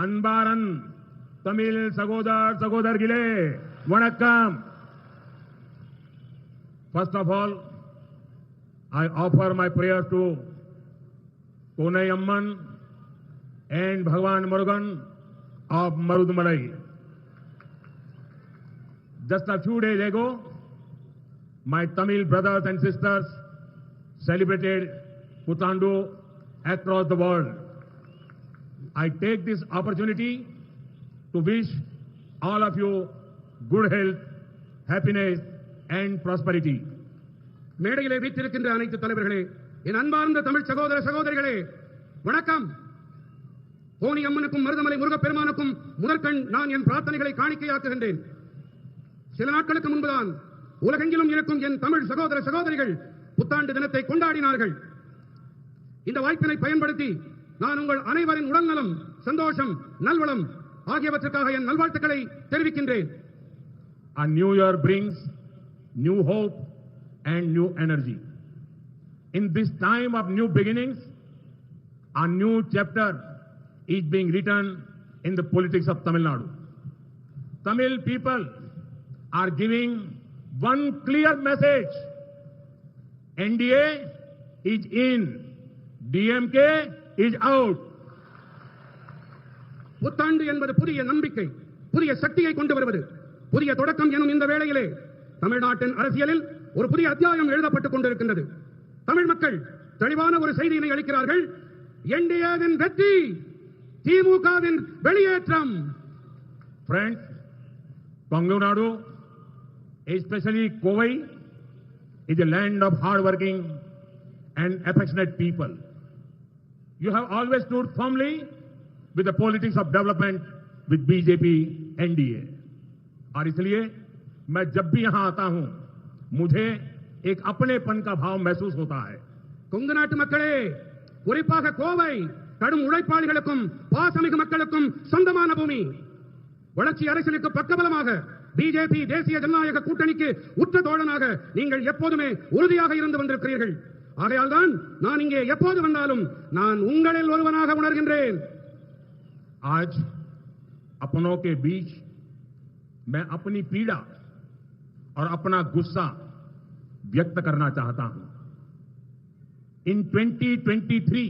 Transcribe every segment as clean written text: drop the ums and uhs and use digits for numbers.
அன்பாரன் தமிழ் சகோதர சகோதரிகளே வணக்கம். First of all, I offer my prayers to Konai Amman and Bhagwan Murugan of Marudumalai. Just a few days ago, my Tamil brothers and sisters celebrated Puthandu across the world. I take this opportunity to wish all of you good health, happiness and prosperity. மேடையிலே வீற்றிருக்கின்ற அனைத்து தலைவர்களே, என் அன்பார்ந்த தமிழ் சகோதர சகோதரிகளே வணக்கம். Coney அம்மனுக்கும் Marudhamalai முருகப்பெருமானுக்கும் முதற்கண் நான் என் பிரார்த்தனைகளை காணிக்கையாக்குகின்றேன். சில நாட்களுக்கு முன்புதான் உலகெங்கிலும் இருக்கும் என் தமிழ் சகோதர சகோதரிகள் புத்தாண்டு தினத்தை கொண்டாடினார்கள். இந்த வாய்ப்பினை பயன்படுத்தி நான் உங்கள் அனைவரின் உடல்நலம், சந்தோஷம், நல்வளம் ஆகியவற்றுக்காக என் நல்வாழ்த்துக்களை தெரிவிக்கின்றேன். A new year brings new hope and new energy. In this time of new beginnings, a new chapter is being written in the politics of Tamil Nadu. Tamil people are giving one clear message. NDA is in, DMK is out. புத்தாண்டு என்பது புதிய நம்பிக்கை, புதிய சக்தியை கொண்டு வருவது, புதிய தொடக்கம் எனும் இந்த வேளையிலே தமிழ்நாட்டின் அரசியலில் ஒரு புதிய அத்தியாயம் எழுதப்பட்டுக் கொண்டிருக்கின்றது. தமிழ் மக்கள் தெளிவான ஒரு செய்தியினை அளிக்கிறார்கள். என்டிஏவின் வெற்றி, திமுகவின் வெளியேற்றம். Friends, Tamil Nadu, especially Kovai, is a land of hard-working and affectionate people. You have always stood firmly with the politics of development with BJP NDA. और इसलिए मैं जब भी यहां आता हूं मुझे एक अपनेपन का भाव महसूस होता है. கொங்கு நாட்டு மக்களே, குறிப்பாக கோவை கடும் உழைப்பாளிகளுக்கும் பாசமிகு மக்களுக்கும் சொந்தமான பூமி. வளர்ச்சி அரசியலுக்கு பக்கபலமாக பிஜேபி தேசிய ஜனநாயக கூட்டணிக்கு உற்ற தோழனாக நீங்கள் எப்போதுமே உறுதியாக இருந்து வந்திருக்கிறீர்கள். ஆகையால் தான் நான் இங்கே எப்போது வந்தாலும் நான் உங்களில் ஒருவனாக உணர்கின்றேன். आज अपनों के बीच मैं अपनी पीड़ा और अपना गुस्सा व्यक्त करना चाहता हूं. In 2023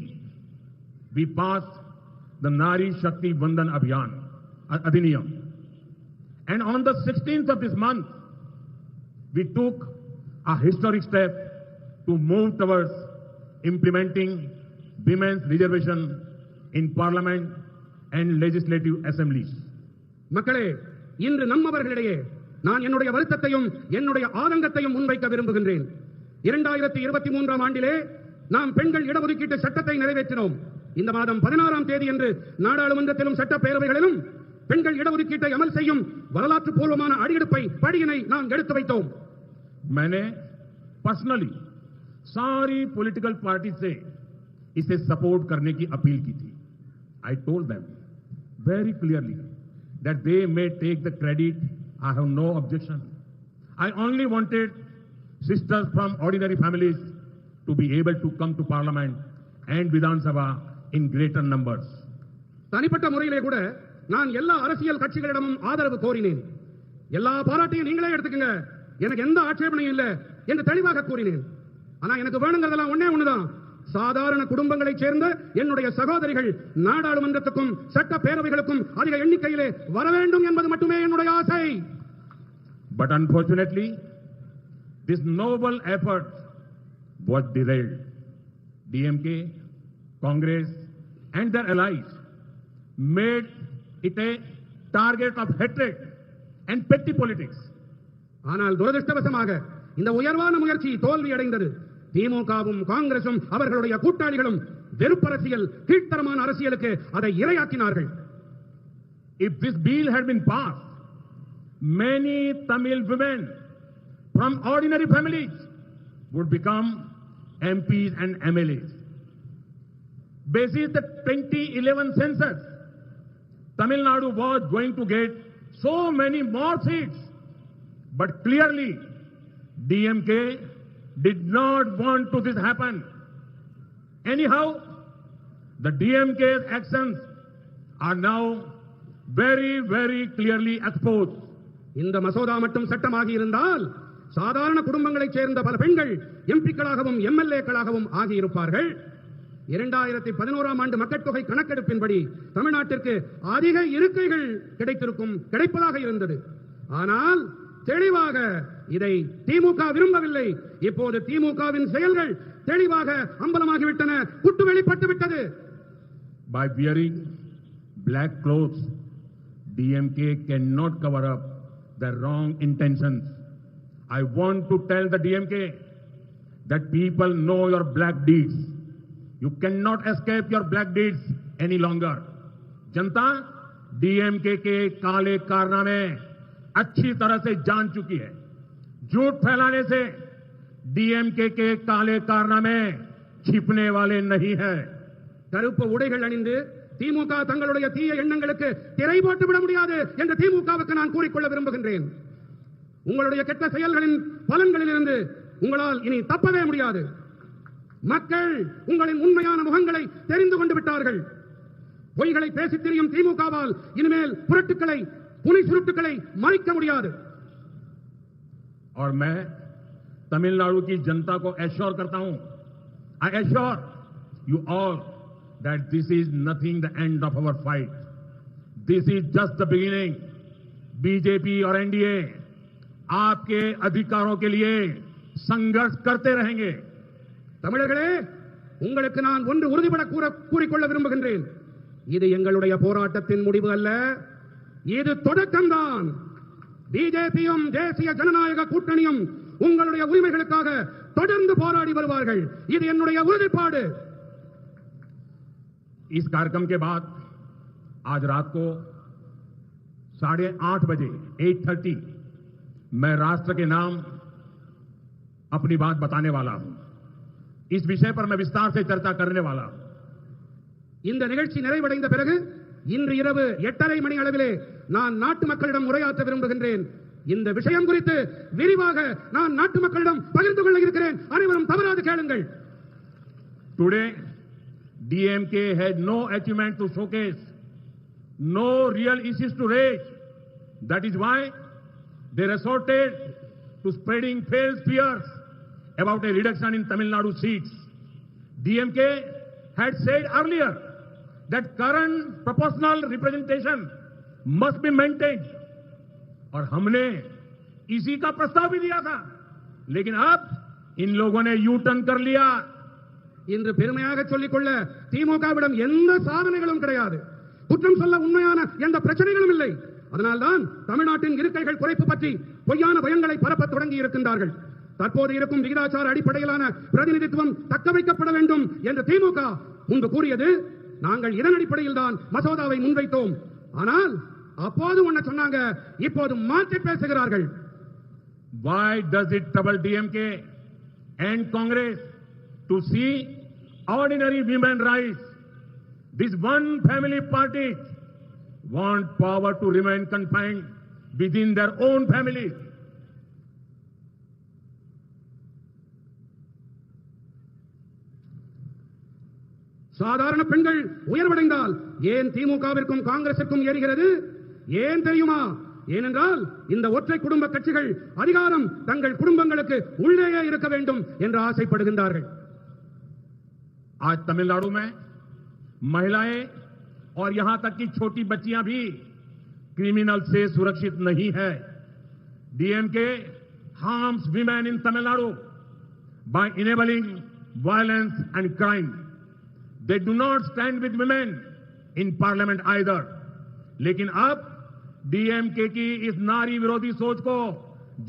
we passed the Nari Shakti Vandan Abhiyan Adhiniyam, and on the 16th of this month we took a historic step to move towards implementing women's reservation in parliament and legislative assemblies. மக்களே, இன்று நம்மவர்களிடையே நான் என்னுடைய வருத்தத்தையும் என்னுடைய ஆதங்கத்தையும் முன்வைக்க விரும்புகின்றேன். 2023 ஆண்டிலே நாம் பெண்கள் இடஒதுக்கீட்டு சட்டத்தை நிறைவேற்றினோம். இந்த மாதம் 16ஆம் தேதி என்று நாடாளுமன்றத்திலும் சட்டப்பேரவைகளிலும் பெண்கள் இடஒதுக்கீட்டை அமல் செய்யும் வரலாற்று பூர்வமான படியினை நாம் எடுத்து வைத்தோம். मैंने पर्सनली सारी पॉलिटिकल पार्टी से इसे सपोर्ट करने की अपील की थी. I told them very clearly that they may take the credit. I have no objection. I only wanted sisters from ordinary families to be able to come to parliament and Vidhan Sabha in greater numbers. தனிப்பட்ட முறையிலே கூட நான் எல்லா அரசியல் கட்சிகளிடமும் ஆதரவு கோரினேன். எல்லா பாராட்டையும் நீங்களே எடுத்துக்கங்க, எனக்கு எந்த ஆட்சேபனையும் இல்லை என்று தெளிவாக கூறினேன். ஆனா எனக்கு வேணுங்கிறதெல்லாம் ஒண்ணுதான், சாதாரண குடும்பங்களைச் சேர்ந்த என்னுடைய சகோதரிகள் நாடாளுமன்றத்துக்கும் சட்ட பேரவைகளுக்கும் அதிக எண்ணிக்கையிலே வர வேண்டும் என்பது மட்டுமே என்னுடைய ஆசை. But unfortunately, this noble effort was derailed. DMK, Congress and their allies made it a target of hatred and petty politics. ஆனால் துரதிர்ஷ்டவசமாக இந்த உயர்வான முயற்சி தோல்வி அடைந்தது. திமுகவும் காங்கிரசும் அவர்களுடைய கூட்டாளிகளும் வெறுப்பரசியல், கீழ்த்தரமான அரசியலுக்கு அதை இரையாக்கினார்கள். If this bill had been passed, many Tamil women from ordinary families would become MPs and MLAs. Basis the 2011 census, Tamil Nadu was going to get so many more seats, but clearly DMK did not want to this happen. Anyhow, the DMK's actions are now very, very clearly exposed. இந்த மசோதா மட்டும் சட்டமாகி இருந்தால் சாதாரண குடும்பங்களைச் சேர்ந்த பல பெண்கள் எம்பிக்களாகவும் எம்எல்ஏக்களாகவும் ஆகியிருப்பார்கள். 2011ஆம் ஆண்டு மக்கள் தொகை கணக்கெடுப்பின்படி தமிழ்நாட்டிற்கு அதிக இருக்கைகள் கிடைப்பதாக இருந்தது. ஆனால் தெளிவாக இதை திமுக விரும்பவில்லை. இப்போது திமுகவின் செயல்கள் தெளிவாக அம்பலமாகிவிட்டன, குட்டு வெளிப்பட்டு விட்டது. By wearing black clothes, DMK cannot cover up the wrong intentions. I want to tell the DMK that people know your black deeds. You cannot escape your black deeds any longer. Janata DMK के काले कारनामे अच्छी तरह से जान चुकी है. झूठ फैलाने से DMK के काले कारनामे छिपने वाले नहीं है. கருப்பு உடைகள் அணிந்து திமுக தங்களுடைய தீய எண்ணங்களுக்கு திரை போட்டு விட முடியாது என்று திமுகவுக்கு நான் கூறிக்கொள்ள விரும்புகின்றேன். உங்களுடைய கெட்ட செயல்களின் பலன்களிலிருந்து உங்களால் இனி தப்பவே முடியாது. மக்கள் உங்களின் உண்மையான முகங்களை தெரிந்து கொண்டு விட்டார்கள். பொய்களை பேசித் திரியும் திமுகவால் இனிமேல் புரட்டுக்களை புனை சுருட்டுக்களை மறைக்க முடியாது. और मैं तमिलनाडु की जनता को एश्योर करता हूं, I assure you all that this is nothing the end of our fight. This is just the beginning. BJP और एनडीए आपके अधिकारों के लिए संघर्ष करते रहेंगे. தமிழர்களே, உங்களுக்கு நான் ஒன்று உறுதிபட கூறிக்கொள்ள விரும்புகின்றேன். இது எங்களுடைய போராட்டத்தின் முடிவு அல்ல, இது தொடக்கம்தான். பிஜேபியும் தேசிய ஜனநாயக கூட்டணியும் உங்களுடைய உரிமைகளுக்காக தொடர்ந்து போராடி வருவார்கள். இது என்னுடைய உறுதிப்பாடு. इस कार्यक्रम के बाद आज रात को 8:30 बजे 8:30 मैं राष्ट्र के नाम अपनी बात बताने वाला हूं. इस विषय पर मैं विस्तार से चर्चा करने वाला हूं. இந்த நிகழ்ச்சி நிறைவடைந்த பிறகு இன்று இரவு 8:30 மணி அளவிலே நான் நாட்டு மக்களிடம் உரையாற்ற விரும்புகின்றேன். இந்த விஷயம் குறித்து விரிவாக நான் நாட்டு மக்களிடம் பகிர்ந்து கொள்ள இருக்கிறேன். அனைவரும் தவறாது கேளுங்கள். Today DMK had no achievement to showcase, no real issues to raise. That is why they resorted to spreading false fears about a reduction in Tamil Nadu seats. DMK had said earlier that current proportional representation must be maintained. और हमने इसी का प्रस्ताव भी दिया था, लेकिन अब इन लोगों ने यू टर्न कर लिया. இன்று பெருமையாக சொல்லிக்கொள்ள திமுகவிடம் எந்த சாதனைகளும் கிடையாது, குற்றம் சொல்ல உண்மையான எந்த பிரச்சனைகளும் இல்லை. அதனால்தான் தமிழ்நாட்டின் இருக்கைகள் குறைப்பு பற்றி பொய்யான பயங்களை பரப்ப தொடங்கி இருக்கின்றார்கள். தற்போது இருக்கும் விகிதாச்சார அடிப்படையிலான பிரதிநிதித்துவம் தக்க வைக்கப்பட வேண்டும் என்று திமுக முன்பு கூறியது. நாங்கள் இதன் அடிப்படையில் தான் மசோதாவை முன்வைத்தோம். ஆனால் அப்போது ஒன்ன சொன்னாங்க, இப்போது மாற்றி பேசுகிறார்கள். Why does it trouble DMK and Congress to see ordinary women rights? This one family party want power to remain confined within their own family. சாதாரண பெண்கள் உயர்வடைந்தால் ஏன் திமுகவிற்கும் காங்கிரசிற்கும் ஏறுகிறது? ஏன் தெரியுமா? ஏனென்றால் இந்த ஒற்றை குடும்ப கட்சிகள் அதிகாரம் தங்கள் குடும்பங்களுக்கு உள்ளேயே இருக்க வேண்டும் என்று ஆசைப்படுகின்றார்கள். आज तमिलनाडु में महिलाएं और यहां तक की छोटी बच्चियां भी क्रिमिनल से सुरक्षित नहीं है. DMK harms women in Tamil Nadu by enabling violence and crime. They do not stand with women in parliament either. लेकिन अब डीएमके की इस नारी विरोधी सोच को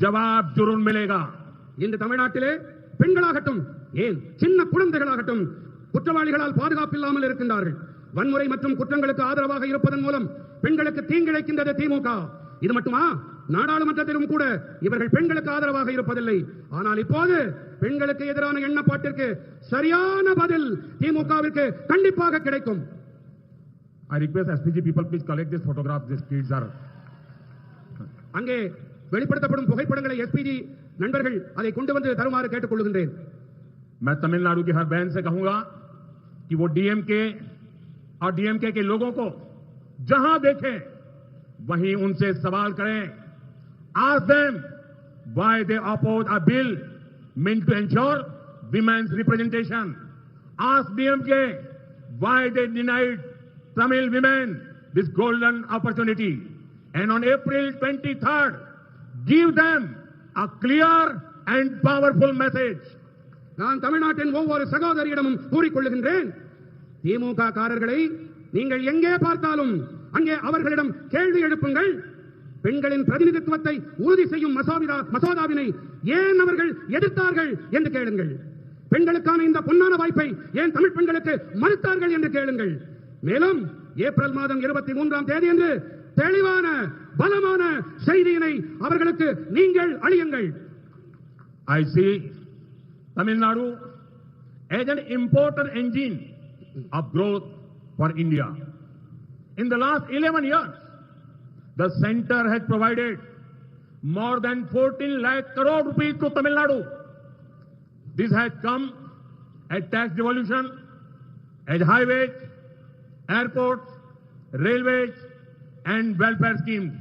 जवाब जरूर मिलेगा. இந்த தமிழ்நாட்டிலே பெண்களாகட்டும், ஏன் சின்ன குழந்தைகளாகட்டும் குற்றவாளிகளால் பாதுகாப்பில்லாமல் இருக்கின்றார்கள். வன்முறை மற்றும் குற்றங்களுக்கு ஆதரவாக இருப்பதன் மூலம் பெண்களுக்கு தீங்கிழைக்கின்றது திமுக. இது மட்டுமா, நாடாளுமன்றத்திலும் கூட இவர்கள் பெண்களுக்கு ஆதரவாக இருப்பதில்லை. ஆனால் இப்போது பெண்களுக்கு எதிரான எண்ணப்பாட்டிற்கு சரியான பதில் திமுகவிற்கு கண்டிப்பாக கிடைக்கும். I request SPG people please collect this photograph. These kids are. அங்கே வெளிப்படுத்தப்படும் புகைப்படங்களை எஸ்பிஜி நண்பர்கள் அதை கொண்டு வந்து தருமாறு கேட்டுக் கொள்கின்றேன். मैं तमिलनाडु की हर बहन से कहूंगा कि वो डीएमके और डीएमके के लोगों को जहां देखें वहीं उनसे सवाल करें. Ask them why they oppose a bill meant to ensure women's representation. Ask DMK why they denied Tamil women this golden opportunity. And on April 23rd, give them a clear and powerful message. நான் தமிழ்நாட்டின் ஒவ்வொரு சகோதரியிடமும் கூறிக்கொள்ளுகின்றேன், திமுக காரர்களை நீங்கள் எங்கே பார்த்தாலும் அங்கே அவர்களிடம் கேள்வி எழுப்புங்கள். பெண்களின் பிரதிநிதித்துவத்தை உறுதி செய்யும் மசோதாவினை ஏன் அவர்கள் எதிர்த்தார்கள் என்று கேளுங்கள். பெண்களுக்கான இந்த பொன்னான வாய்ப்பை ஏன் தமிழ் பெண்களுக்கு மறுத்தார்கள் என்று கேளுங்கள். மேலும் ஏப்ரல் மாதம் 23ஆம் தேதி என்று தெளிவான பலமான செய்தியினை அவர்களுக்கு நீங்கள் அளியுங்கள். I see Tamil Nadu as an important engine of growth for India. In the last 11 years, the center has provided more than 14 lakh crore rupees to Tamil Nadu. This has come as tax devolution, as highways, airports, railways and welfare schemes.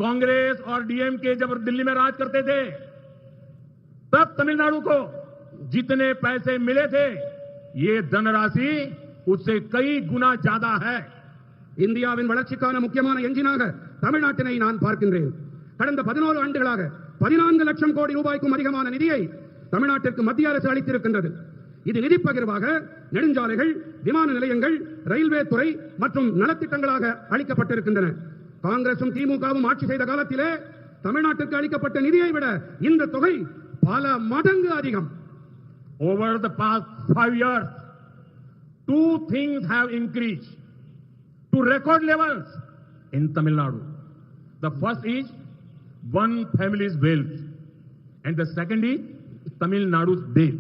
Congress और DMK जब दिल्ली में राज करते थे, तब तमिलनाडु को जितने पैसे मिले थे, ये धनराशि उससे कई गुना ज्यादा है. இந்தியாவின் வளர்ச்சிக்கான முக்கியமான என்ஜினாக தமிழ்நாட்டினை நான் பார்க்கின்றேன். கடந்த 11 ஆண்டுகளாக 14 லட்சம் கோடி ரூபாய்க்கும் அதிகமான நிதியை தமிழ்நாட்டிற்கு மத்திய அரசு அளித்திருக்கின்றது. இது நிதி பகிர்வாக நெடுஞ்சாலைகள், விமான நிலையங்கள், ரயில்வே துறை மற்றும் நலத்திட்டங்களாக அளிக்கப்பட்டிருக்கின்றன. காங்கிரசும் திமுகவும் ஆட்சி செய்த காலத்திலே தமிழ்நாட்டிற்கு அளிக்கப்பட்ட நிதியை விட இந்த தொகை பல மடங்கு அதிகம். Over the past 5 years, two things have increased to record levels in Tamil Nadu. The first is one family's wealth, and the second is Tamil Nadu's debt.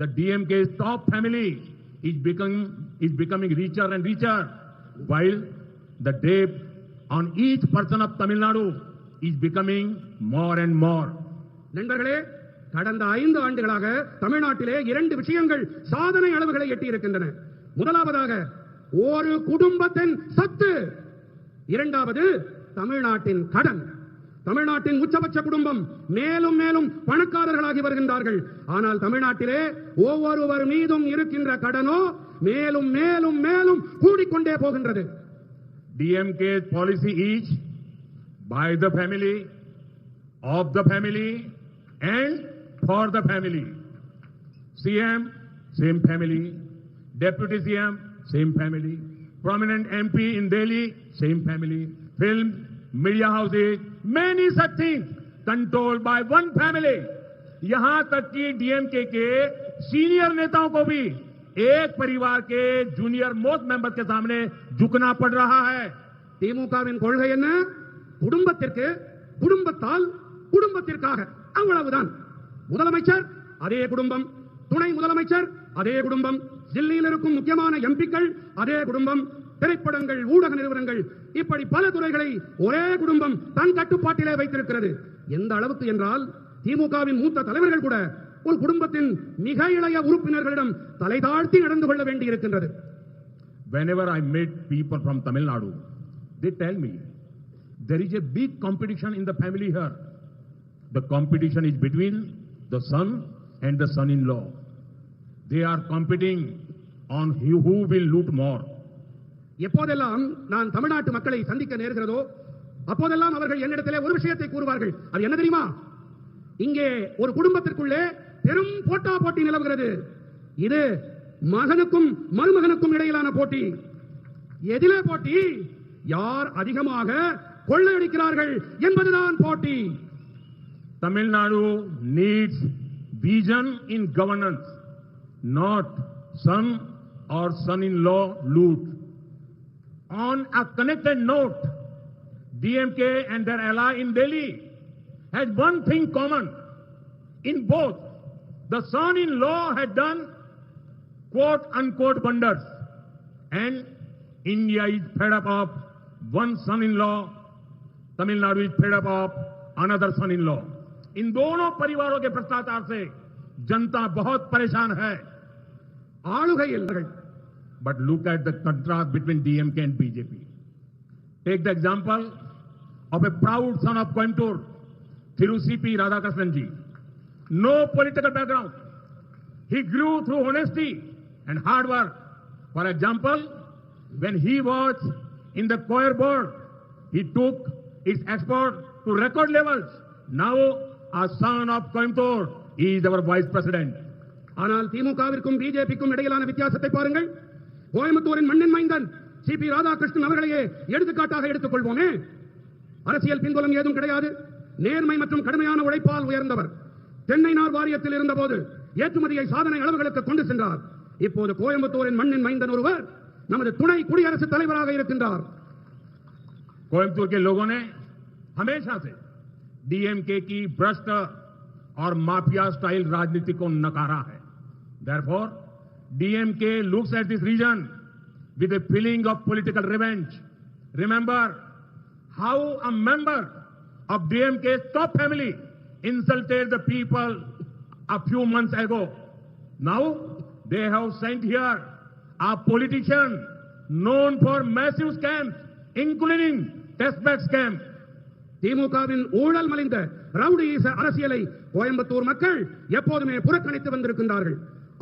The DMK's top family is becoming richer and richer, while the debt on each person of Tamil Nadu is becoming more and more. நண்பர்களே, கடந்த 5 ஆண்டுகளாக தமிழ்நாட்டிலே 2 விஷயங்கள் சாதனை அளவுகளை எட்டி இருக்கின்றன. முதலாவதாக ஒரு குடும்பத்தின் சொத்து, இரண்டாவது தமிழ்நாட்டின் கடன். தமிழ்நாட்டின் உச்சபட்ச குடும்பம் மேலும் மேலும் பணக்காரர்களாகி வருகின்றார்கள். ஆனால் தமிழ்நாட்டிலே ஒவ்வொருவர் மீதும் இருக்கின்ற கடனோ மேலும் மேலும் மேலும் கூடிக்கொண்டே போகின்றது. DMK's policy is by the family, of the family and for the family. CM, same family. Deputy CM, same family. Prominent MP in Delhi, same family. Films, media houses, many such things controlled by one family. यहां तक कि DMK के senior नेताओं को भी एक परिवार के जूनियर मोस्ट मेंबर के सामने झुकना पड़ रहा है. திமுகவின் கொள்கை என்ன? குடும்பத்திற்கு, குடும்பத்தால், குடும்பத்திற்காக, அவ்வளவுதான். முதலமைச்சர் அதே குடும்பம், துணை முதலமைச்சர் அதே குடும்பம், டெல்லியில் இருக்கும் முக்கியமான எம்பிக்கள் அதே குடும்பம், திரைப்படங்கள், ஊடக நிறுவனங்கள், இப்படி பல துறைகளை ஒரே குடும்பம் தன் கட்டுப்பாட்டிலே வைத்திருக்கிறது. எந்த அளவுக்கு என்றால் திமுகவின் மூத்த தலைவர்கள் கூட ஒரு குடும்பத்தின் மிக இளைய உறுப்பினர்களிடம் தலை தாழ்த்தி நடந்து கொள்ள வேண்டி இருக்கின்றது. Whenever I meet people from Tamil Nadu, they tell me there is a big competition in the family here. The competition is between the son and the son-in-law. They are competing on who will loot more. எப்போதெல்லாம் நான் தமிழ்நாட்டு மக்களை சந்திக்க நேர்கிறதோ அப்போதெல்லாம் அவர்கள் என்னிடத்திலே ஒரு விஷயத்தை கூறுவார்கள். அது என்ன தெரியுமா? இங்கே ஒரு குடும்பத்திற்குள்ளே பெரும் போட்டா போட்டி நிலவுகிறது. இது மகனுக்கும் மருமகனுக்கும் இடையிலான போட்டி. எதிலே போட்டி? யார் அதிகமாக கொள்ளையடிக்கிறார்கள் என்பதுதான் போட்டி. Tamil Nadu needs vision in governance, not son or son-in-law loot. On a connected note, DMK and their ally in Delhi had one thing common. In both, the son-in-law had done quote-unquote wonders, and India is fed up of one son-in-law, Tamil Nadu is fed up of another son-in-law. इन दोनों परिवारों के भ्रष्टाचार से जनता बहुत परेशान है. ஆளுகையில் But look at the contrast between DMK and BJP. Take the example of a proud son of Coimbatore, Thiru C.P. Radhakrishnan ji. No political background. He grew through honesty and hard work. For example, when he was in the choir board, he took its export to record levels. Now, our son of Coimbatore is our vice president. ஆனால் திமுகவிற்கும் பிஜேபிக்கும் இடையிலான வித்தியாசத்தை பாருங்கள். கோயம்புத்தூரின் மண்ணின் மைந்தன் CP Radhakrishnan அவர்களையே எடுத்துக்காட்டாக எடுத்துக் கொள்வோமே. அரசியல் பின்புலம் ஏதும் கிடையாது. நேர்மை மற்றும் கடுமையான உழைப்பால் உயர்ந்தவர். தென்னை நார் வாரியத்தில் இருந்தபோது ஏற்றுமதியை சாதனை அளவுகளுக்கு கொண்டு சென்றார். இப்போது கோயம்புத்தூரின் மண்ணின் மைந்தன் ஒருவர் நமது துணை குடியரசுத் தலைவராக இருக்கின்றார். कोयम्बतूर के लोगों ने हमेशा से डीएमके की भ्रष्ट और माफिया स्टाइल राजनीति को नकारा है. Therefore, DMK looks at this region with a feeling of political revenge. Remember how a member of DMK's top family insulted the people a few months ago. Now, they have sent here a politician known for massive scams, including testbed scam. திமுகவின் ஊழல் மலிந்த ரவுடியிச அரசியலை கோயம்புத்தூர் மக்கள் எப்போதுமே புறக்கணித்து வந்திருக்கின்றார்கள்.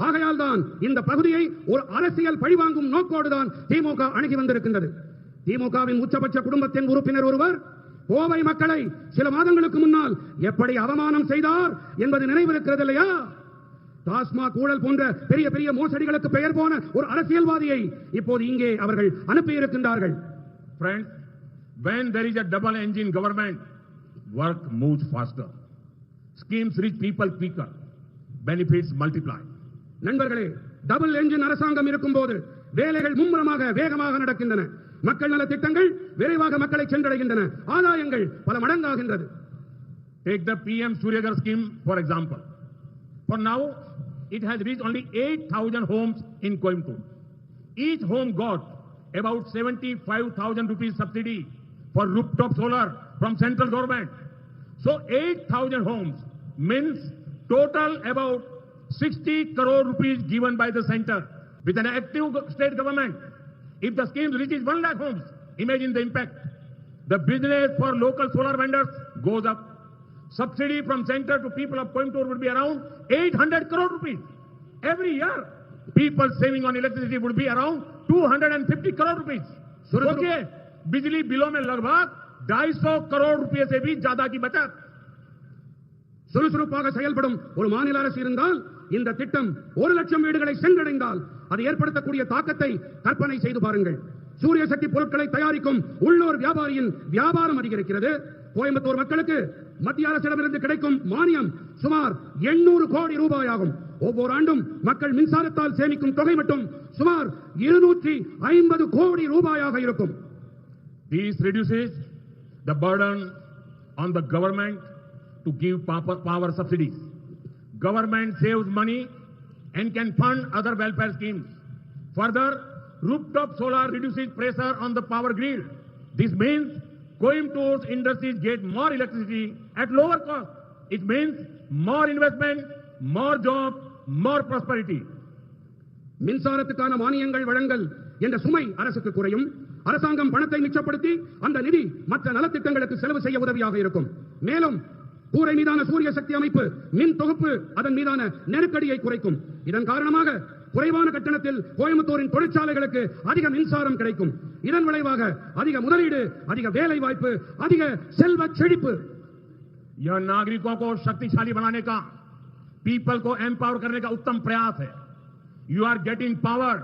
ஆகையால் தான் இந்த பகுதியை ஒரு அரசியல் பழிவாங்கும் நோக்கோடுதான் திமுக அணுகி வந்திருக்கின்றது. திமுகவின் உச்சபட்ச குடும்பத்தின் உறுப்பினர் ஒருவர் கோவை மக்களை சில மாதங்களுக்கு முன்னால் எப்படி அவமானம் செய்தார் என்பது நினைவிருக்கிறது இல்லையா? டாஸ்மாக் ஊழல் போன்ற பெரிய பெரிய மோசடிகளுக்கு பெயர் போன ஒரு அரசியல்வாதியை இப்போது இங்கே அவர்கள் அனுப்பியிருக்கின்றார்கள். Friends, when there is a double engine government, work moves faster. Schemes reach people quicker. Benefits multiply. நண்பர்களே, டபுள் என்ஜின் அரசாங்கம் இருக்கும்போது வேலைகள் மும்முரமாக வேகமாக நடக்கின்றன. மக்கள் நல திட்டங்கள் விரைவாக மக்களை சென்றடைகின்றன. ஆதாயங்கள் பல மடங்காகின்றது. Take the PM Suryagar scheme for example. For now, it has reached only 8,000 homes in Coimbatore. Each home got about 75,000 rupees subsidy for rooftop solar from central government. So 8,000 homes means total about 60 crore rupees given by the center with an active state government. If the scheme reaches 1 lakh homes, imagine the impact. The business for local solar vendors goes up. Subsidy from center to people of Coimbatore would be around 800 crore rupees. Every year, people saving on electricity would be around 250 crore rupees. सोचिए, बिजली बिलों में लगभग 250 करोड़ रुपए से भी ज्यादा की बचत. சுறுசுறுப்பாக செயல்படும் ஒரு மாநில அரசு இருந்தால் இந்த திட்டம் 1 லட்சம் வீடுகளை சென்றடைந்தால் அது ஏற்படுத்தக்கூடிய தாக்கத்தை கற்பனை செய்து பாருங்கள். சூரிய சக்தி பொருட்களை தயாரிக்கும் உள்ளூர் வியாபாரியின் வியாபாரம் அதிகரிக்கிறது. கோயம்புத்தூர் மக்களுக்கு மத்திய அரசிடமிருந்து கிடைக்கும் மானியம் சுமார் 800 கோடி ரூபாய் ஆகும். ஒவ்வொரு ஆண்டும் மக்கள் மின்சாரத்தால் சேமிக்கும் தொகை மட்டும் சுமார் 250 கோடி ரூபாயாக இருக்கும். This reduces the burden on the government to give power subsidies. Government saves money and can fund other welfare schemes. Further, rooftop solar reduces pressure on the power grid. This means Coimbatore industries get more electricity at lower cost. It means more investment, more jobs, more prosperity. மின்சாரத்துக்கான மானியங்கள் வழங்கல் என்ற சுமை அரசுக்கு குறையும். அரசாங்கம் பணத்தை மிச்சப்படுத்தி அந்த நிதி மற்ற நலத்திட்டங்களுக்கு செலவு செய்ய உதவியாக இருக்கும். மேலும் கூரை மீதான சூரிய சக்தி அமைப்பு மின் தொகுப்பு அதன் மீதான நெருக்கடியை குறைக்கும். இதன் காரணமாக குறைவான கட்டணத்தில் கோயம்புத்தூரின் தொழிற்சாலைகளுக்கு அதிக மின்சாரம் கிடைக்கும். இதன் விளைவாக அதிக முதலீடு, அதிக வேலை வாய்ப்பு, அதிக செல்வ செழிப்பு. यह नागरिकों को शक्तिशाली बनाने का, पीपल को एम्पावर करने का उत्तम प्रयास है. You are getting power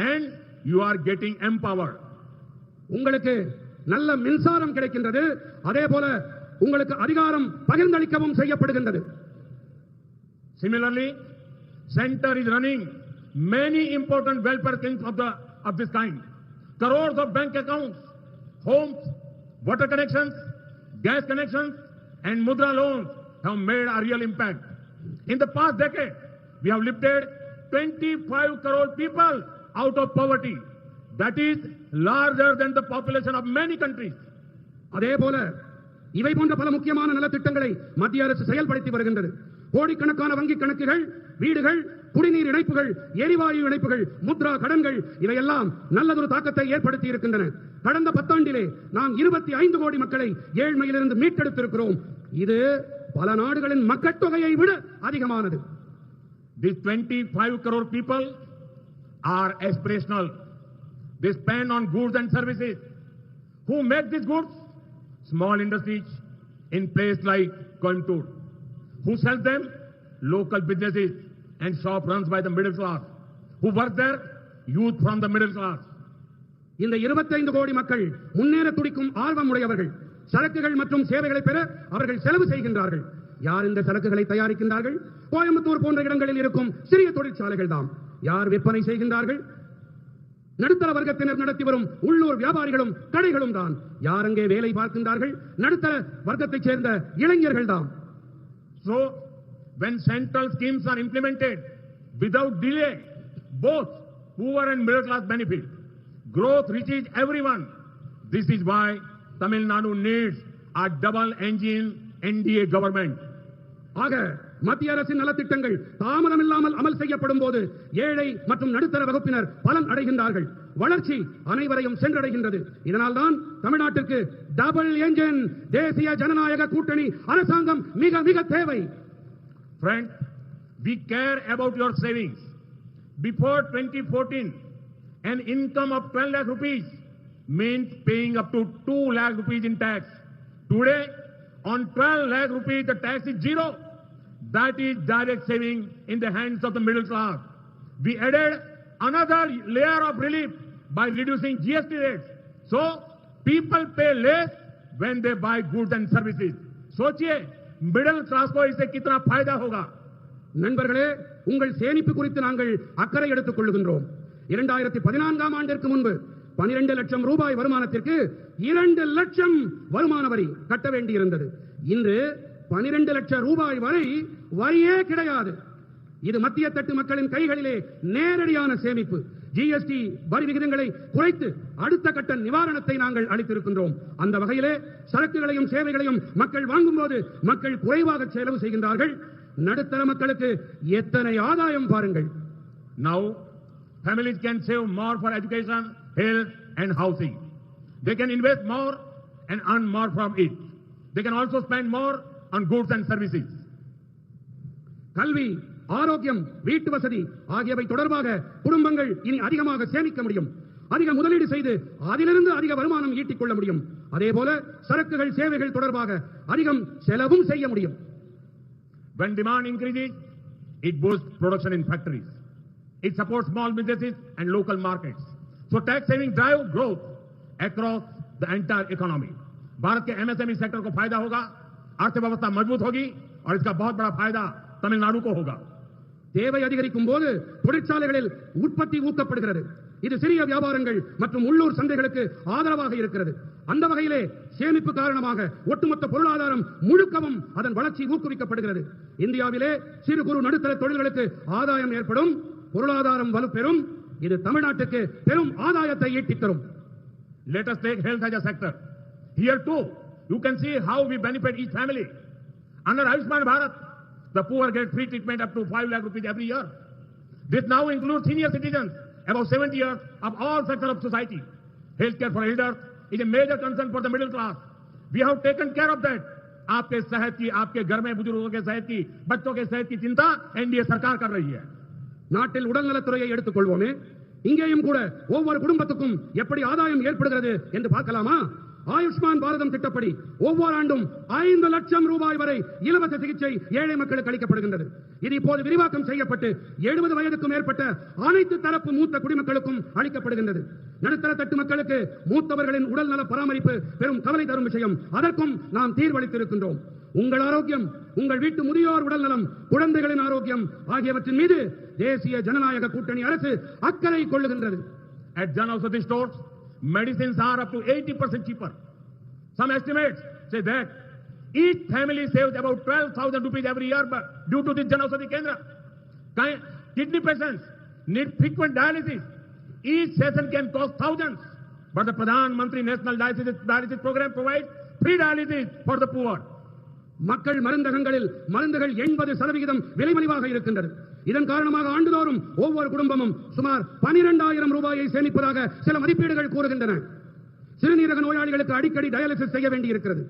and you are getting empowered. உங்களுக்கு நல்ல மின்சாரம் கிடைக்கின்றது, அதே போல உங்களுக்கு அதிகாரம் பகிர்ந்தளிக்கவும் செய்யப்படுகின்றது. Similarly, center is running many important welfare schemes of this kind. Crores of bank accounts, homes, water connections, gas connections and mudra loans have made a real impact. In the past decade, we have lifted 25 crore people out of poverty. That is larger than the population of many countries. அதே போல இவை போன்ற பல முக்கியமான நலத்திட்டங்களை மத்திய அரசு செயல்படுத்தி வருகின்றது. கோடிக்கணக்கான வங்கிக் கணக்குகள், வீடுகள், குடிநீர் இணைப்புகள், எரிவாயு இணைப்புகள், முத்ரா கடன்கள் இவையெல்லாம் நல்லதொரு தாக்கத்தை ஏற்படுத்தி இருக்கின்றன. கடந்த 10 ஆண்டிலே நாம் 25 கோடி மக்களை ஏழ்மையிலிருந்து மீட்டெடுத்திருக்கிறோம். இது பல நாடுகளின் மக்கள் தொகையை விட அதிகமானது. These 25 crore people are aspirational. They spend on goods and services. Who make these goods? Small industries in place like Coimbatore. Who sells them? Local businesses and shop runs by the middle class. Who work there? Youth from the middle class. இந்த 25 கோடி மக்கள் முன்னேற துடிக்கும் ஆர்வம் உடையவர்கள். சரக்குகள் மற்றும் சேவைகளை பெற அவர்கள் செலவு செய்கின்றார்கள். யார் இந்த சரக்குகளை தயாரிக்கின்றார்கள்? கோயம்புத்தூர் போன்ற இடங்களில் இருக்கும் சிறிய தொழிற்சாலைகள் தான். யார் விற்பனை செய்கின்றார்கள்? நடுத்தர வர்க்கத்தினர் நடத்தி வரும் உள்ளூர் வியாபாரிகளும் கடைகளும் தான். யார் அங்கே வேலை பார்க்கின்றார்கள்? நடுத்தர வர்க்கத்தைச் சேர்ந்த இளைஞர்கள் தான். So, when central schemes are implemented without delay, both poor and middle class benefit. Growth reaches everyone. This is why Tamil Nadu needs a double engine NDA government. ஆக மத்திய அரசின் நலத்திட்டங்கள் தாமதம் இல்லாமல் அமல் செய்யப்படும் போது ஏழை மற்றும் நடுத்தர வகுப்பினர் பலன் அடைகின்றார்கள். வளர்ச்சி அனைவரையும் சென்றடைகின்றது. இதனால்தான் தமிழ்நாட்டிற்கு டபுள் என்ஜின் தேசிய ஜனநாயக கூட்டணி அரசாங்கம் மிக மிக தேவை. Friend, we care about your savings. Before 2014, an income of 12 lakh rupees meant paying up to 2 lakh rupees in tax. Today, on 12 lakh rupees, the tax is zero. That is direct saving in the hands of the middle class. We added another layer of relief by reducing GST rates. So, people pay less when they buy goods and services. सोचिए middle class को इससे कितना फायदा होगा. நண்பர்களே, உங்கள் சேமிப்பு குறித்து நாங்கள் அக்கறை எடுத்துக் கொள்கின்றோம். 2014ஆம் ஆண்டிற்கு முன்பு 12 லட்சம் ரூபாய் வருமானத்திற்கு 2 லட்சம் வருமான வரி கட்ட வேண்டியிருந்தது. இன்று 12 லட்சம் ரூபாய் வரை வரியே கிடையாது. இது மத்திய தட்டு மக்களின் கைகளிலே நேரடியான சேமிப்பு. ஜிஎஸ்டி வரி விகிதங்களை குறைத்து அடுத்த கட்ட நிவாரணத்தை நாங்கள் அளித்திருக்கின்றோம். அந்த வகையிலே சரக்குகளையும் சேவைகளையும் மக்கள் வாங்கும்போது மக்கள் குறைவாக செலவு செய்கின்றார்கள். நடுத்தர மக்களுக்கு எத்தனை ஆதாயம் பாருங்கள். Now families can save more for education, health and housing. They can invest more and earn more from it. They can also spend more on goods and services. கல்வி, ஆரோக்கியம், வீட்டு வசதி ஆகியவை தொடர்பாக குடும்பங்கள் இனி அதிகமாக சேமிக்க முடியும். அதிக முதலீடு செய்து அதிலிருந்து அதிக வருமானம் ஈட்டிக் கொள்ள முடியும். அதேபோல சரக்குகள் சேவைகள் தொடர்பாக அதிகம் செலவும் செய்ய முடியும். When demand increases, it boosts production in factories. It supports small businesses and local markets. So tax saving drive growth across the entire economy. Bharat के MSME सेक्टर को फायदा होगा, अर्थव्यवस्था मजबूत होगी और इसका बहुत बड़ा फायदा तमिलनाडु को होगा. தேவை அதிகரிக்கும் போது தொழிற்சாலைகளில் உற்பத்தி ஊக்கப்படுகிறது. இது சிறிய வியாபாரங்கள் மற்றும் உள்ளூர் சந்தைகளுக்கு ஆதரவாக இருக்கிறது. அந்த வகையிலே சேமிப்பு காரணமாக ஒட்டுமொத்த பொருளாதாரம் முழுக்கவும் அதன் வளர்ச்சி ஊக்குவிக்கப்படுகிறது. இந்தியாவிலே சிறு குறு நடுத்தர தொழில்களுக்கு ஆதாயம் ஏற்படும், பொருளாதாரம் வலுப்பெறும். இது தமிழ்நாட்டுக்கு பெரும் ஆதாயத்தை ஈட்டித் தரும். Let us take health as a sector. Here too, you can see how we benefit each family. Under Ayushman Bharat, the poor get free treatment up to 5 lakh rupees every year. This now includes senior citizens, above 70 years, of all sectors of society. Healthcare for elders is a major concern for the middle class. We have taken care of that. आपके सेहत की, आपके घर में बुजुर्गों के सेहत की, बच्चों के सेहत की चिंता एनडीए सरकार कर रही है. நாட்டில் உடல்நலத்துறையை எடுத்துக் கொள்வோமே, இங்கேயும் கூட ஒவ்வொரு குடும்பத்துக்கும் எப்படி ஆதாயம் ஏற்படுகிறது என்று பார்க்கலாமா? ஆயுஷ்மான் பாரதம் திட்டப்படி ஒவ்வொரு ஆண்டும் 5 லட்சம் ரூபாய் வரை இலவச சிகிச்சை ஏழை மக்களுக்கு அளிக்கப்படுகின்றது. இது இப்போது விரிவாக்கம் செய்யப்பட்டு 70 வயதுக்கும் மேற்பட்ட அனைத்து தரப்பு மூத்த குடிமக்களுக்கும் அளிக்கப்படுகின்றது. நடுத்தர தட்டு மக்களுக்கு மூத்தவர்களின் உடல் நல பராமரிப்பு பெரும் கவலை தரும் விஷயம். அதற்கும் நாம் தீர்வளித்திருக்கின்றோம். உங்கள் ஆரோக்கியம், உங்கள் வீட்டு முதியோர் உடல் நலம், குழந்தைகளின் ஆரோக்கியம் ஆகியவற்றின் மீது தேசிய ஜனநாயக கூட்டணி அரசு அக்கறை கொள்ளுகின்றது. At Jan Aushadhi stores, medicines are up to 80% cheaper. Some estimates say that each family saves about 12,000 rupees every year due to this Jan Aushadhi Kendra. Kidney patients need frequent dialysis. Each session can cost thousands. But the Pradhan Mantri National Dialysis Program provides free dialysis for the poor. மக்கள் மருந்தகங்களில் மருந்துகள் 80% விலைமலிவாக இருக்கின்றது. இதன் காரணமாக ஆண்டுதோறும் ஒவ்வொரு குடும்பமும் சுமார் 12,000 ரூபாயை சேமிப்பதாக சில மதிப்பீடுகள் கூறுகின்றன. சிறுநீரக நோயாளிகளுக்கு அடிக்கடி டயாலிசிஸ் செய்ய வேண்டியிருக்கிறது.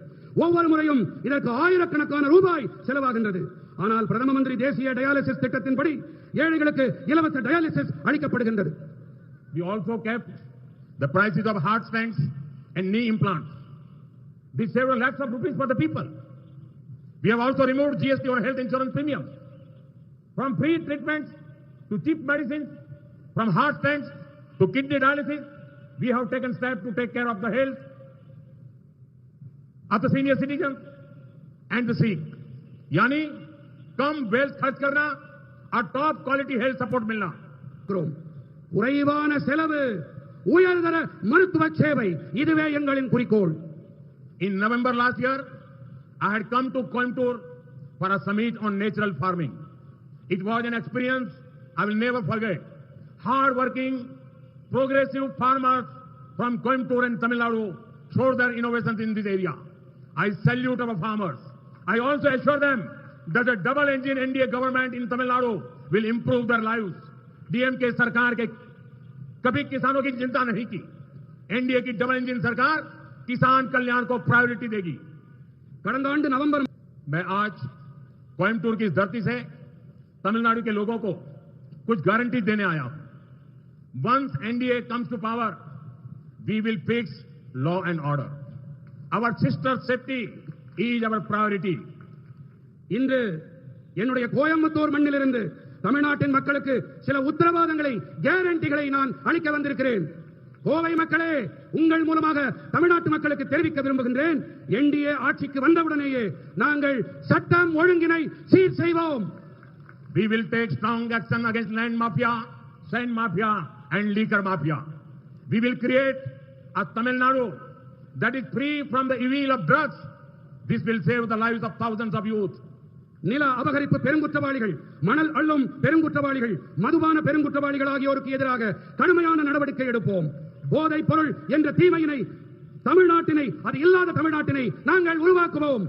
ஒவ்வொரு முறையும் இதற்கு ஆயிரக்கணக்கான ரூபாய் செலவாகின்றது. ஆனால் பிரதம மந்திரி தேசிய டயாலிசிஸ் திட்டத்தின்படி ஏழைகளுக்கு இலவச dialysis அளிக்கப்படுகின்றது. We also kept the prices of heart stents and knee implants. These several lakhs of rupees for the people. We have also removed GST on health insurance premiums. From free treatments to cheap medicines, from heart stents to kidney dialysis, we have taken steps to take care of the health of the senior citizens and the sick. यानी कम wealth खर्च करना और top quality health support मिलना. குறைவான செலவு, உயர்தர மருத்துவ சேவை, இதுவே எங்களின் குறிக்கோள். In November last year, I had come to Coimbatore for a summit on natural farming. It was an experience I will never forget. Hard-working, progressive farmers from Coimbatore and Tamil Nadu showed their innovations in this area. I salute our farmers. I also assure them that the double-engine NDA government in Tamil Nadu will improve their lives. DMK सरकार के कभी किसानों की चिंता नहीं की. NDA की double engine सरकार किसान कल्याण को प्रायोरिटी देगी. கடந்த ஆண்டு நவம்பர் मैं आज कोयम्बटूर की इस धरती से तमिलनाडु के लोगों को कुछ गारंटी देने आया हूं. Once NDA comes to power, we will fix law and order. Our sister safety is our priority. இன்று என்னுடைய கோயம்புத்தூர் மண்ணிலிருந்து தமிழ்நாட்டின் மக்களுக்கு சில உத்தரவாதங்களை, கேரண்டிகளை நான் அளிக்க வந்திருக்கிறேன். கோவை மக்களே, உங்கள் மூலமாக தமிழ்நாட்டு மக்களுக்கு தெரிவிக்க விரும்புகின்றேன். என்டிஏ ஆட்சிக்கு வந்தவுடனேயே நாங்கள் சட்டம் ஒழுங்கினை சீர் செய்வோம். We will take strong action against land mafia, sand mafia and liquor mafia. We will create a Tamil Nadu that is free from the evil of drugs. This will save the lives of thousands of youth. நில அபகரிப்பு பெருங்குற்றவாளிகள், மணல் அள்ளும் பெருங்குற்றவாளிகள், மதுபான பெருங்குற்றவாளிகள் ஆகியோருக்கு எதிராக கடுமையான நடவடிக்கை எடுப்போம். போதைப் பொருள் என்ற தீமையினை, தமிழ்நாட்டினை, அது இல்லாத தமிழ்நாட்டினை நாங்கள் உருவாக்குவோம்.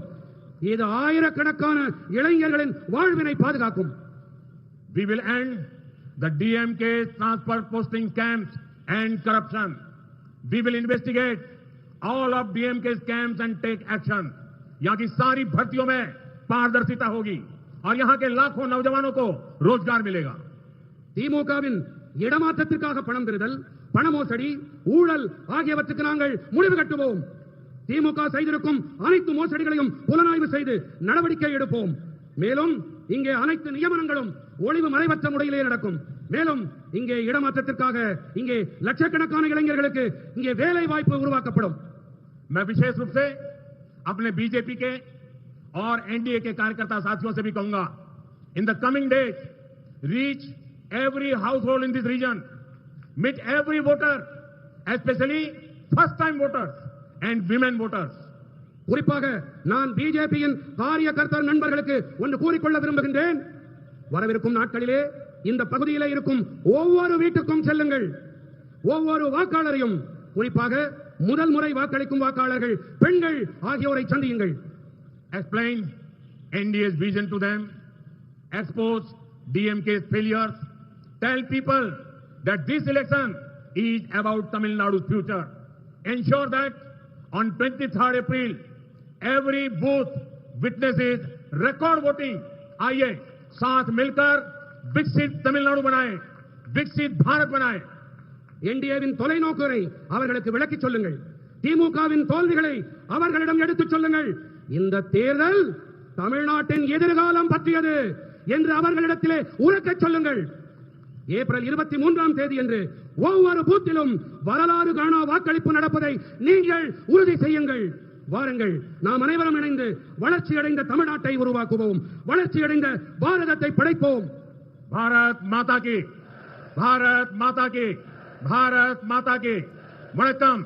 இது ஆயிரக்கணக்கான இளைஞர்களின் வாழ்வினை பாதுகாக்கும். We will end the DMK's transfer posting scams and corruption. We will investigate all of DMK's scams and take action. यहाँ की सारी भर्तियों में पारदर्शिता होगी और यहाँ के लाखों नौजवानों को रोजगार मिलेगा. திமுகவின் இடமாற்றத்திற்காக பணம் பெறுதல், பண மோசடி, ஊழல் ஆகியவற்றுக்கு நாங்கள் முடிவு கட்டுவோம். திமுக செய்திருக்கும் அனைத்து மோசடிகளையும் புலனாய்வு செய்து நடவடிக்கை எடுப்போம். மேலும் இங்கே அனைத்து நியமனங்களும் ஒளிவு மறைவற்ற முறையிலே நடக்கும். மேலும் இங்கே இடமாற்றத்திற்காக இங்கே லட்சக்கணக்கான இளைஞர்களுக்கு இங்கே வேலை வாய்ப்பு உருவாக்கப்படும். मैं विशेष रूप से अपने बीजेपी के और एनडीए के कार्यकर्ता साथियों से भी कहूंगा, in the coming days reach every household in this region, meet every voter, especially first time voters and women voters. குறிப்பாக நான் பிஜேபியின் காரியகர்த்தா நண்பர்களுக்கு ஒன்று கூறிக்கொள்ள விரும்புகின்றேன். வரவிருக்கும் நாட்களிலே இந்த பகுதியிலே இருக்கும் ஒவ்வொரு வீட்டுக்கும் செல்லுங்கள். ஒவ்வொரு வாக்காளரையும், குறிப்பாக முதல் முறை வாக்களிக்கும் வாக்காளர்கள், பெண்கள் ஆகியோரை சந்தியுங்கள். Explain NDA's vision to them, expose DMK's failures, tell people that this election is about Tamil Nadu's future. Ensure that on 23rd April, every booth witnesses record voting. आइए साथ मिलकर विकसित तमिलनाडु बनाएं, विकसित भारत बनाएं. என்டிஏவின் தொலைநோக்கை அவர்களுக்கு விளக்கிச் சொல்லுங்கள். திமுகவின் தோல்விகளை அவர்களிடம் எடுத்துச் சொல்லுங்கள். இந்த தேர்தல் தமிழ்நாட்டின் எதிர்காலம் பற்றியது என்று அவர்களிடத்திலே உரக்கச் சொல்லுங்கள். ஏப்ரல் 23ஆம் தேதி என்று ஒவ்வொரு பூத்திலும் வரலாறு காணா வாக்களிப்பு நடப்பதை நீங்கள் உறுதி செய்யுங்கள். வாருங்கள், நாம் அனைவரும் இணைந்து வளர்ச்சியடைந்த தமிழ்நாட்டை உருவாக்குவோம், வளர்ச்சியடைந்த பாரதத்தை படைப்போம். பாரத் மாதா கி, பாரத் மாதா கி, பாரத் மாதா கி. வணக்கம்.